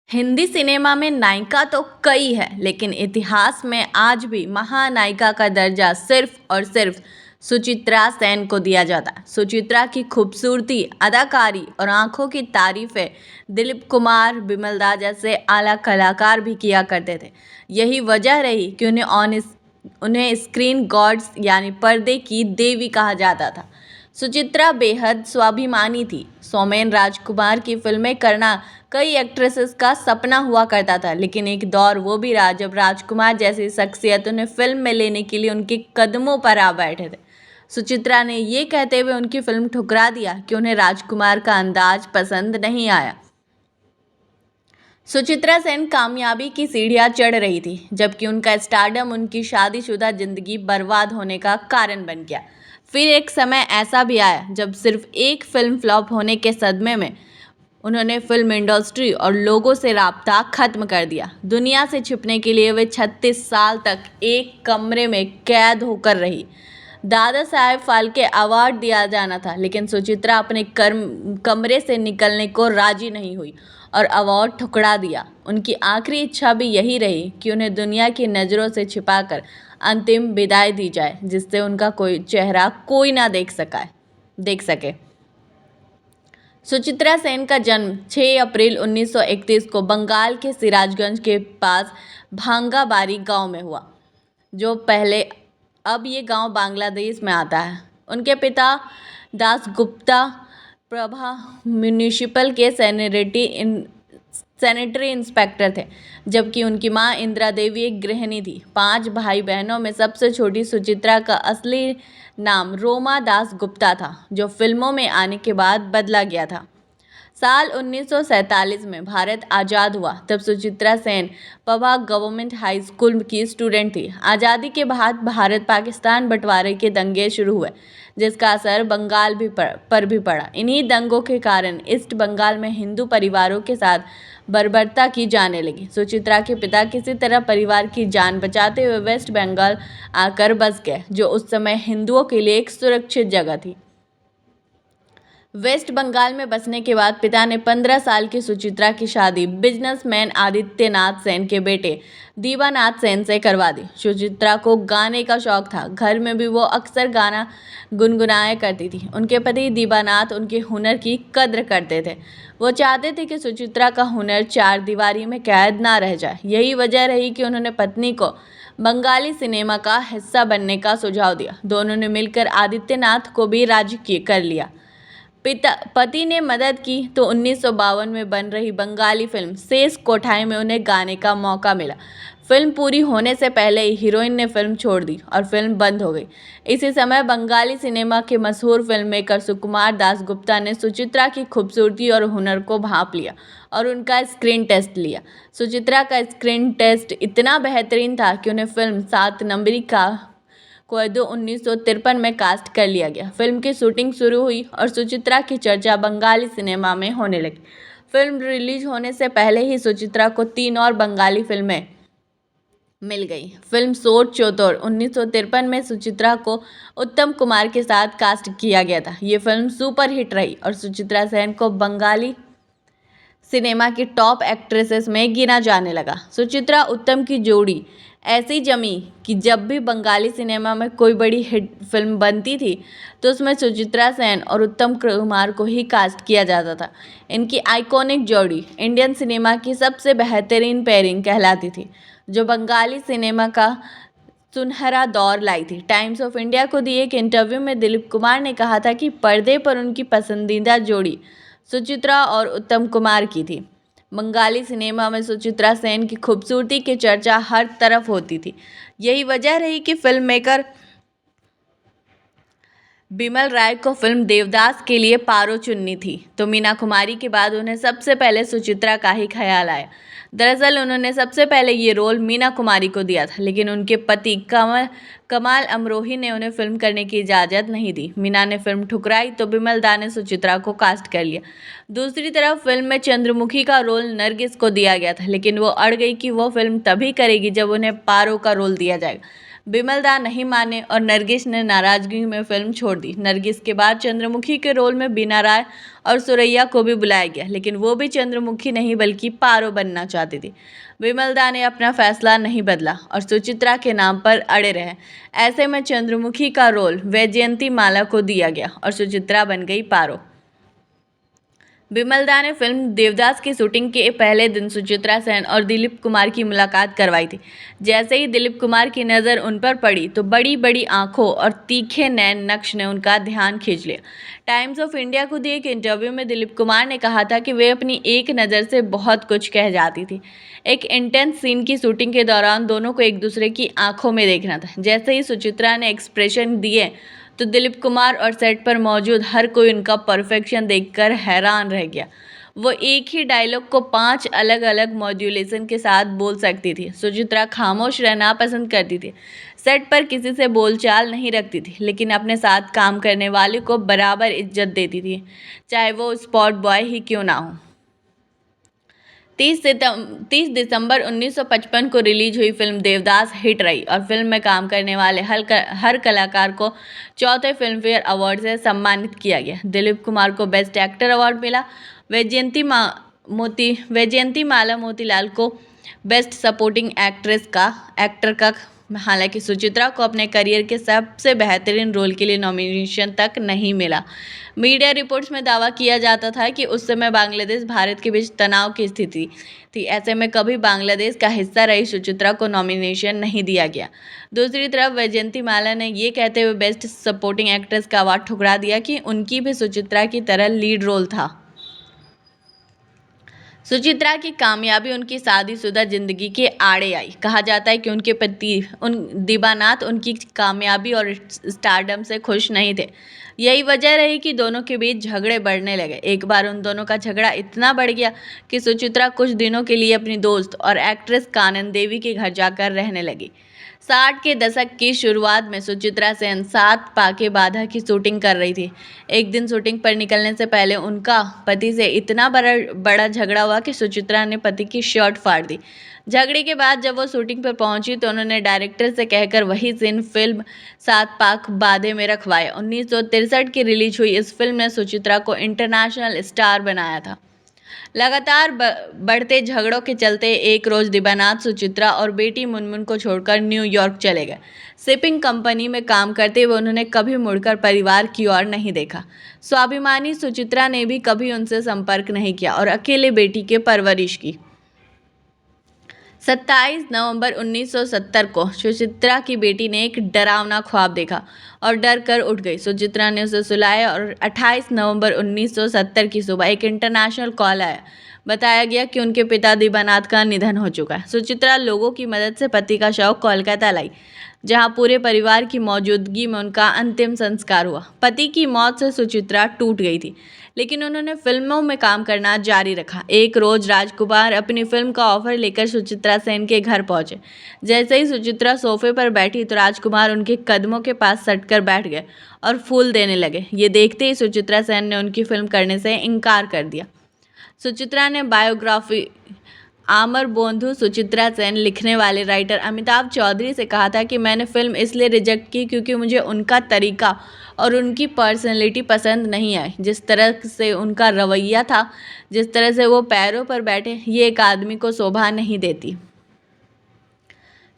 Hindi cinema में नायिका तो कई है, लेकिन इतिहास में आज भी महानायिका का दर्जा सिर्फ और सिर्फ सुचित्रा सेन को दिया जाता है। सुचित्रा की खूबसूरती, अदाकारी और आंखों की तारीफें दिलीप कुमार, बिमल दा जैसे आला कलाकार भी किया करते थे। यही वजह रही कि उन्हें स्क्रीन गॉड्स यानी पर्दे की देवी कहा जाता था। सुचित्रा बेहद स्वाभिमानी थी। सोमेन राजकुमार की फिल्में करना कई एक्ट्रेसेस का सपना हुआ करता था, लेकिन एक दौर वो भी रहा जब राजकुमार जैसी शख्सियत उन्हें फिल्म में लेने के लिए उनके कदमों पर आ बैठे थे। सुचित्रा ने ये कहते हुए उनकी फिल्म ठुकरा दिया कि उन्हें राजकुमार का अंदाज पसंद नहीं आया। सुचित्रा सेन कामयाबी की सीढ़ियां चढ़ रही थी, जबकि उनका स्टारडम उनकी शादीशुदा जिंदगी बर्बाद होने का कारण बन गया। फिर एक समय ऐसा भी आया जब सिर्फ एक फिल्म फ्लॉप होने के सदमे में उन्होंने फिल्म इंडस्ट्री और लोगों से राब्ता खत्म कर दिया। दुनिया से छिपने के लिए वे 36 साल तक एक कमरे में कैद होकर रही। दादा साहेब फाल्के अवार्ड दिया जाना था, लेकिन सुचित्रा अपने कमरे से निकलने को राजी नहीं हुई और अवार्ड ठुकरा दिया। उनकी आखिरी इच्छा भी यही रही कि उन्हें दुनिया की नज़रों से छिपाकर अंतिम विदाई दी जाए, जिससे उनका कोई चेहरा कोई ना देख सके। सुचित्रा सेन का जन्म 6 अप्रैल 1931 को बंगाल के सिराजगंज के पास भांगाबारी गांव में हुआ, जो पहले अब ये गांव बांग्लादेश में आता है। उनके पिता दासगुप्ता प्रभा म्यूनिसिपल के सैनिटरी इंस्पेक्टर थे, जबकि उनकी मां इंदिरा देवी एक गृहिणी थी। 5 भाई बहनों में सबसे छोटी सुचित्रा का असली नाम रोमा दास गुप्ता था, जो फिल्मों में आने के बाद बदला गया था। साल 1947 में भारत आज़ाद हुआ, तब सुचित्रा सेन पवा गवर्नमेंट हाई स्कूल की स्टूडेंट थी। आज़ादी के बाद भारत पाकिस्तान बंटवारे के दंगे शुरू हुए, जिसका असर बंगाल पर भी पड़ा। इन्हीं दंगों के कारण ईस्ट बंगाल में हिंदू परिवारों के साथ बर्बरता की जाने लगी। सुचित्रा के पिता किसी तरह परिवार की जान बचाते हुए वेस्ट बंगाल आकर बस गए, जो उस समय हिंदुओं के लिए एक सुरक्षित जगह थी। वेस्ट बंगाल में बसने के बाद पिता ने 15 साल की सुचित्रा की शादी बिजनेसमैन आदित्यनाथ सेन के बेटे दीवानाथ सेन से करवा दी। सुचित्रा को गाने का शौक था। घर में भी वो अक्सर गाना गुनगुनाया करती थी। उनके पति दीवानाथ उनके हुनर की कद्र करते थे। वो चाहते थे कि सुचित्रा का हुनर चार दीवारी में कैद ना रह जाए। यही वजह रही कि उन्होंने पत्नी को बंगाली सिनेमा का हिस्सा बनने का सुझाव दिया। दोनों ने मिलकर आदित्यनाथ को भी राजी कर लिया। पति ने मदद की तो 1952 में बन रही बंगाली फिल्म शेष कोठाई में उन्हें गाने का मौका मिला। फिल्म पूरी होने से पहले ही हीरोइन ने फिल्म छोड़ दी और फिल्म बंद हो गई। इसी समय बंगाली सिनेमा के मशहूर फिल्म मेकर सुकुमार दास गुप्ता ने सुचित्रा की खूबसूरती और हुनर को भांप लिया और उनका स्क्रीन टेस्ट लिया। सुचित्रा का स्क्रीन टेस्ट इतना बेहतरीन था कि उन्हें फिल्म 7 नंबरी का कोयदो 1953 में कास्ट कर लिया गया। फिल्म की शूटिंग शुरू हुई और सुचित्रा की चर्चा बंगाली सिनेमा में होने लगी। फिल्म रिलीज होने से पहले ही सुचित्रा को 3 और बंगाली फिल्में मिल गई। फिल्म सोर चौतोर 1953 में सुचित्रा को उत्तम कुमार के साथ कास्ट किया गया था। ये फिल्म सुपर हिट रही और सुचित्रा सेन को बंगाली सिनेमा की टॉप एक्ट्रेसेस में गिना जाने लगा। सुचित्रा उत्तम की जोड़ी ऐसी जमी कि जब भी बंगाली सिनेमा में कोई बड़ी हिट फिल्म बनती थी तो उसमें सुचित्रा सेन और उत्तम कुमार को ही कास्ट किया जाता था। इनकी आइकॉनिक जोड़ी इंडियन सिनेमा की सबसे बेहतरीन पेयरिंग कहलाती थी, जो बंगाली सिनेमा का सुनहरा दौर लाई थी। टाइम्स ऑफ इंडिया को दिए एक इंटरव्यू में दिलीप कुमार ने कहा था कि पर्दे पर उनकी पसंदीदा जोड़ी सुचित्रा और उत्तम कुमार की थी। बंगाली सिनेमा में सुचित्रा सेन की खूबसूरती की चर्चा हर तरफ होती थी। यही वजह रही कि फिल्म मेकर बिमल राय को फिल्म देवदास के लिए पारो चुननी थी, तो मीना कुमारी के बाद उन्हें सबसे पहले सुचित्रा का ही ख्याल आया। दरअसल उन्होंने सबसे पहले ये रोल मीना कुमारी को दिया था, लेकिन उनके पति कमाल अमरोही ने उन्हें फिल्म करने की इजाज़त नहीं दी। मीना ने फिल्म ठुकराई तो बिमल दा ने सुचित्रा को कास्ट कर लिया। दूसरी तरफ फिल्म में चंद्रमुखी का रोल नरगिस को दिया गया था, लेकिन वो अड़ गई कि वो फिल्म तभी करेगी जब उन्हें पारो का रोल दिया जाएगा। बिमल दा नहीं माने और नरगिस ने नाराजगी में फिल्म छोड़ दी। नरगिस के बाद चंद्रमुखी के रोल में बीना राय और सुरैया को भी बुलाया गया, लेकिन वो भी चंद्रमुखी नहीं बल्कि पारो बनना चाहती थी। बिमल दा ने अपना फैसला नहीं बदला और सुचित्रा के नाम पर अड़े रहे। ऐसे में चंद्रमुखी का रोल वैजयंती माला को दिया गया और सुचित्रा बन गई पारो। बिमल दा ने फिल्म देवदास की शूटिंग के पहले दिन सुचित्रा सेन और दिलीप कुमार की मुलाकात करवाई थी। जैसे ही दिलीप कुमार की नज़र उन पर पड़ी तो बड़ी बड़ी आंखों और तीखे नैन नक्श ने उनका ध्यान खींच लिया। टाइम्स ऑफ इंडिया को दिए एक इंटरव्यू में दिलीप कुमार ने कहा था कि वे अपनी एक नज़र से बहुत कुछ कह जाती थी। एक इंटेंस सीन की शूटिंग के दौरान दोनों को एक दूसरे की आंखों में देखना था। जैसे ही सुचित्रा ने एक्सप्रेशन दिए तो दिलीप कुमार और सेट पर मौजूद हर कोई उनका परफेक्शन देखकर हैरान रह गया। वो एक ही डायलॉग को 5 अलग अलग मॉड्यूलेशन के साथ बोल सकती थी। सुचित्रा खामोश रहना पसंद करती थी, सेट पर किसी से बोलचाल नहीं रखती थी, लेकिन अपने साथ काम करने वाले को बराबर इज्जत देती थी, चाहे वो स्पॉट बॉय ही क्यों ना हो। 30 दिसंबर 1955 को रिलीज हुई फिल्म देवदास हिट रही और फिल्म में काम करने वाले हर कलाकार को चौथे फिल्म फेयर अवार्ड से सम्मानित किया गया। दिलीप कुमार को बेस्ट एक्टर अवार्ड मिला। वैजयंती माला मोतीलाल को बेस्ट सपोर्टिंग एक्टर का। हालांकि सुचित्रा को अपने करियर के सबसे बेहतरीन रोल के लिए नॉमिनेशन तक नहीं मिला। मीडिया रिपोर्ट्स में दावा किया जाता था कि उस समय बांग्लादेश भारत के बीच तनाव की स्थिति थी। ऐसे में कभी बांग्लादेश का हिस्सा रही सुचित्रा को नॉमिनेशन नहीं दिया गया। दूसरी तरफ वैजयंती माला ने ये कहते हुए बेस्ट सपोर्टिंग एक्ट्रेस का अवार्ड ठुकरा दिया कि उनकी भी सुचित्रा की तरह लीड रोल था। सुचित्रा की कामयाबी उनकी शादीशुदा जिंदगी के आड़े आई। कहा जाता है कि उनके पति दीबानाथ उनकी कामयाबी और स्टारडम से खुश नहीं थे। यही वजह रही कि दोनों के बीच झगड़े बढ़ने लगे। एक बार उन दोनों का झगड़ा इतना बढ़ गया कि सुचित्रा कुछ दिनों के लिए अपनी दोस्त और एक्ट्रेस कानन देवी के घर जाकर रहने लगी। 60 के दशक की शुरुआत में सुचित्रा सेन 7 पाके बाधा की शूटिंग कर रही थी। एक दिन शूटिंग पर निकलने से पहले उनका पति से इतना बड़ा झगड़ा हुआ कि सुचित्रा ने पति की शर्ट फाड़ दी। झगड़े के बाद जब वो शूटिंग पर पहुंची तो उन्होंने डायरेक्टर से कहकर वही सीन फिल्म 7 पाक बाधे में रखवाए। 1963 की रिलीज हुई इस फिल्म ने सुचित्रा को इंटरनेशनल स्टार बनाया था। लगातार बढ़ते झगड़ों के चलते एक रोज दीबानाथ सुचित्रा और बेटी मुनमुन को छोड़कर न्यूयॉर्क चले गए। शिपिंग कंपनी में काम करते हुए उन्होंने कभी मुड़कर परिवार की ओर नहीं देखा। स्वाभिमानी सुचित्रा ने भी कभी उनसे संपर्क नहीं किया और अकेले बेटी के परवरिश की। 27 नवंबर 1970 को सुचित्रा की बेटी ने एक डरावना ख्वाब देखा और डर कर उठ गई। सुचित्रा ने उसे सुलाया और 28 नवंबर 1970 की सुबह एक इंटरनेशनल कॉल आया। बताया गया कि उनके पिता दीबानाथ का निधन हो चुका है। सुचित्रा लोगों की मदद से पति का शव कोलकाता लाई, जहां पूरे परिवार की मौजूदगी में उनका अंतिम संस्कार हुआ। पति की मौत से सुचित्रा टूट गई थी, लेकिन उन्होंने फिल्मों में काम करना जारी रखा। एक रोज राजकुमार अपनी फिल्म का ऑफर लेकर सुचित्रा सेन के घर पहुंचे। जैसे ही सुचित्रा सोफे पर बैठी तो राजकुमार उनके कदमों के पास सटकर बैठ गए और फूल देने लगे। ये देखते ही सुचित्रा सेन ने उनकी फिल्म करने से इनकार कर दिया। सुचित्रा ने बायोग्राफी आमर बोंधु सुचित्रा सेन लिखने वाले राइटर अमिताभ चौधरी से कहा था कि मैंने फिल्म इसलिए रिजेक्ट की क्योंकि मुझे उनका तरीका और उनकी पर्सनैलिटी पसंद नहीं आई। जिस तरह से उनका रवैया था, जिस तरह से वो पैरों पर बैठे, ये एक आदमी को शोभा नहीं देती।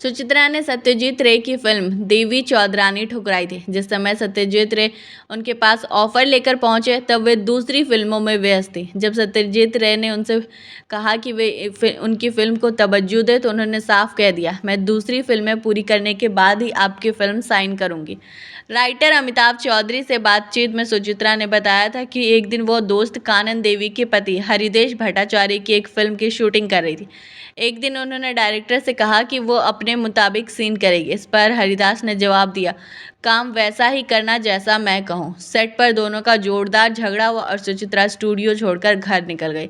सुचित्रा ने सत्यजीत रे की फिल्म देवी चौधरानी ठुकराई थी। जिस समय सत्यजीत रे उनके पास ऑफर लेकर पहुंचे तब वे दूसरी फिल्मों में व्यस्त थी। जब सत्यजीत रे ने उनसे कहा कि वे उनकी फिल्म को तवज्जो दे तो उन्होंने साफ कह दिया, मैं दूसरी फिल्में पूरी करने के बाद ही आपकी फिल्म साइन करूंगी। राइटर अमिताभ चौधरी से बातचीत में सुचित्रा ने बताया था कि एक दिन वो दोस्त कानन देवी के पति हरिदेश भट्टाचार्य की एक फिल्म की शूटिंग कर रही थी। एक दिन उन्होंने डायरेक्टर से कहा कि वो अपने मुताबिक सीन करेगी। इस पर हरिदास ने जवाब दिया, काम वैसा ही करना जैसा मैं कहूँ। सेट पर दोनों का जोरदार झगड़ा हुआ और सुचित्रा स्टूडियो छोड़कर घर निकल गई।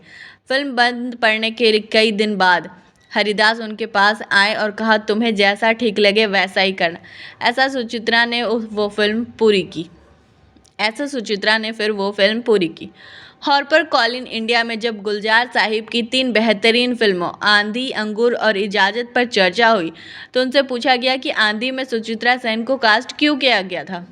फिल्म बंद पड़ने के कई दिन बाद हरिदास उनके पास आए और कहा, तुम्हें जैसा ठीक लगे वैसा ही करना। ऐसा सुचित्रा ने फिर वो फिल्म पूरी की। हॉपर कॉलिन इंडिया में जब गुलजार साहिब की 3 बेहतरीन फिल्मों आंधी, अंगूर और इजाज़त पर चर्चा हुई तो उनसे पूछा गया कि आंधी में सुचित्रा सेन को कास्ट क्यों किया गया था।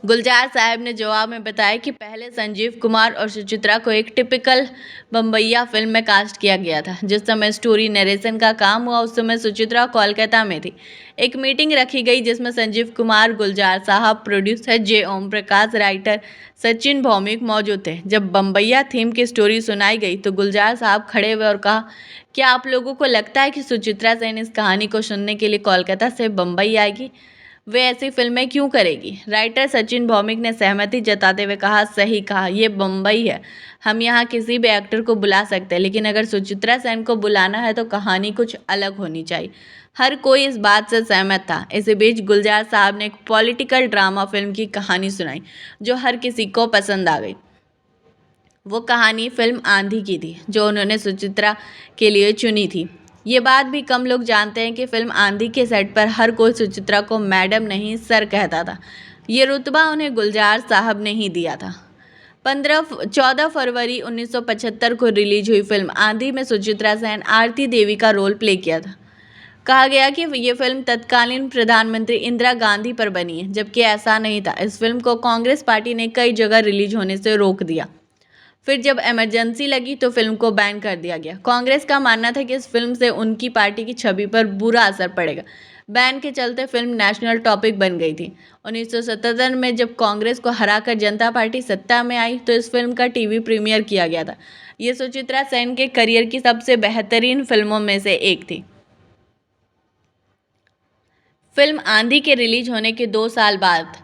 गुलजार साहब ने जवाब में बताया कि पहले संजीव कुमार और सुचित्रा को एक टिपिकल बम्बैया फिल्म में कास्ट किया गया था। जिस समय स्टोरी नरेशन का काम हुआ उस समय सुचित्रा कोलकाता में थी। एक मीटिंग रखी गई जिसमें संजीव कुमार, गुलजार साहब, प्रोड्यूसर जे ओम प्रकाश, राइटर सचिन भौमिक मौजूद थे। जब बम्बैया थीम की स्टोरी सुनाई गई तो गुलजार साहब खड़े हुए और कहा, क्या आप लोगों को लगता है कि सुचित्रा सेन इस कहानी को सुनने के लिए कोलकाता से बम्बई आएगी? वे ऐसी फिल्में क्यों करेगी? राइटर सचिन भौमिक ने सहमति जताते हुए कहा, सही कहा, ये बम्बई है। हम यहाँ किसी भी एक्टर को बुला सकते हैं, लेकिन अगर सुचित्रा सेन को बुलाना है तो कहानी कुछ अलग होनी चाहिए। हर कोई इस बात से सहमत था। इसी बीच गुलजार साहब ने एक पॉलिटिकल ड्रामा फिल्म की कहानी सुनाई जो हर किसी को पसंद आ गई। वो कहानी फिल्म आंधी की थी जो उन्होंने सुचित्रा के लिए चुनी थी। ये बात भी कम लोग जानते हैं कि फिल्म आंधी के सेट पर हर कोई सुचित्रा को मैडम नहीं सर कहता था। ये रुतबा उन्हें गुलजार साहब ने ही दिया था। 14 फरवरी 1975 को रिलीज हुई फिल्म आंधी में सुचित्रा सेन आरती देवी का रोल प्ले किया था। कहा गया कि ये फिल्म तत्कालीन प्रधानमंत्री इंदिरा गांधी पर बनी है, जबकि ऐसा नहीं था। इस फिल्म को कांग्रेस पार्टी ने कई जगह रिलीज होने से रोक दिया। फिर जब इमरजेंसी लगी तो फिल्म को बैन कर दिया गया। कांग्रेस का मानना था कि इस फिल्म से उनकी पार्टी की छवि पर बुरा असर पड़ेगा। बैन के चलते फिल्म नेशनल टॉपिक बन गई थी। 1977 में जब कांग्रेस को हराकर जनता पार्टी सत्ता में आई तो इस फिल्म का टीवी प्रीमियर किया गया था। ये सुचित्रा सेन के करियर की सबसे बेहतरीन फिल्मों में से एक थी। फिल्म आंधी के रिलीज होने के 2 साल बाद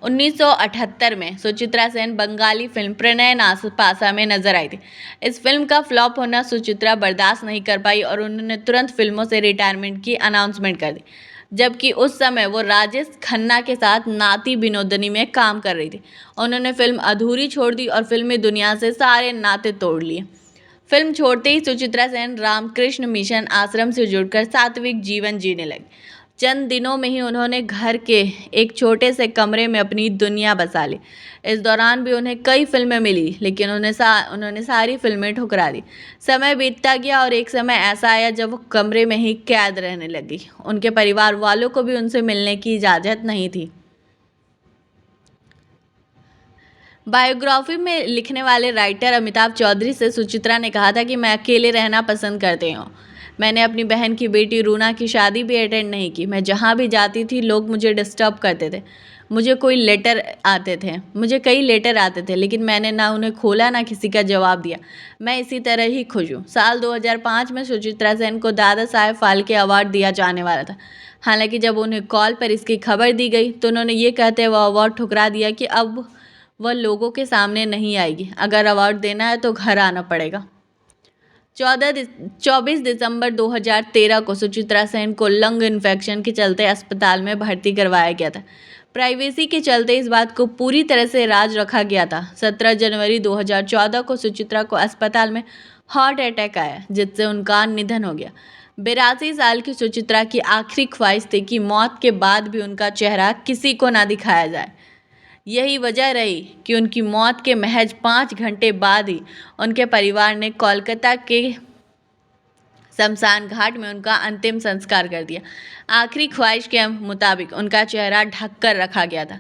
1978 में सुचित्रा सेन बंगाली फिल्म प्रणय नासपासा में नजर आई थी। इस फिल्म का फ्लॉप होना सुचित्रा बर्दाश्त नहीं कर पाई और उन्होंने तुरंत फिल्मों से रिटायरमेंट की अनाउंसमेंट कर दी। जबकि उस समय वो राजेश खन्ना के साथ नाती विनोदनी में काम कर रही थी। उन्होंने फिल्म अधूरी छोड़ दी और फिल्मी दुनिया से सारे नाते तोड़ लिए। फिल्म छोड़ते ही सुचित्रा सेन रामकृष्ण मिशन आश्रम से जुड़कर सात्विक जीवन जीने लगी। चंद दिनों में ही उन्होंने घर के एक छोटे से कमरे में अपनी दुनिया बसा ली। इस दौरान भी उन्हें कई फिल्में मिली, लेकिन उन्होंने सारी फिल्में ठुकरा दी। समय बीतता गया और एक समय ऐसा आया जब वो कमरे में ही कैद रहने लगी। उनके परिवार वालों को भी उनसे मिलने की इजाज़त नहीं थी। बायोग्राफी में लिखने वाले राइटर अमिताभ चौधरी से सुचित्रा ने कहा था कि मैं अकेले रहना पसंद करती हूँ। मैंने अपनी बहन की बेटी रूना की शादी भी अटेंड नहीं की। मैं जहाँ भी जाती थी लोग मुझे डिस्टर्ब करते थे। मुझे कई लेटर आते थे, लेकिन मैंने ना उन्हें खोला ना किसी का जवाब दिया। मैं इसी तरह ही खुश हूँ। साल 2005 में सुचित्रा सेन को दादा साहेब फाल्के अवार्ड दिया जाने वाला था। हालांकि जब उन्हें कॉल पर इसकी खबर दी गई तो उन्होंने ये कहते हुए अवार्ड ठुकरा दिया कि अब वह लोगों के सामने नहीं आएगी। अगर अवार्ड देना है तो घर आना पड़ेगा। 24 दिसंबर 2013 को सुचित्रा सेन को लंग इन्फेक्शन के चलते अस्पताल में भर्ती करवाया गया था। प्राइवेसी के चलते इस बात को पूरी तरह से राज रखा गया था। 17 जनवरी 2014 को सुचित्रा को अस्पताल में हार्ट अटैक आया, जिससे उनका निधन हो गया। 82 साल की सुचित्रा की आखिरी ख्वाहिश थी कि मौत के बाद भी उनका चेहरा किसी को ना दिखाया जाए। यही वजह रही कि उनकी मौत के महज 5 घंटे बाद ही उनके परिवार ने कोलकाता के शमशान घाट में उनका अंतिम संस्कार कर दिया। आखिरी ख्वाहिश के मुताबिक उनका चेहरा ढककर रखा गया था,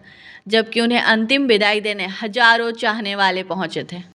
जबकि उन्हें अंतिम विदाई देने हजारों चाहने वाले पहुंचे थे।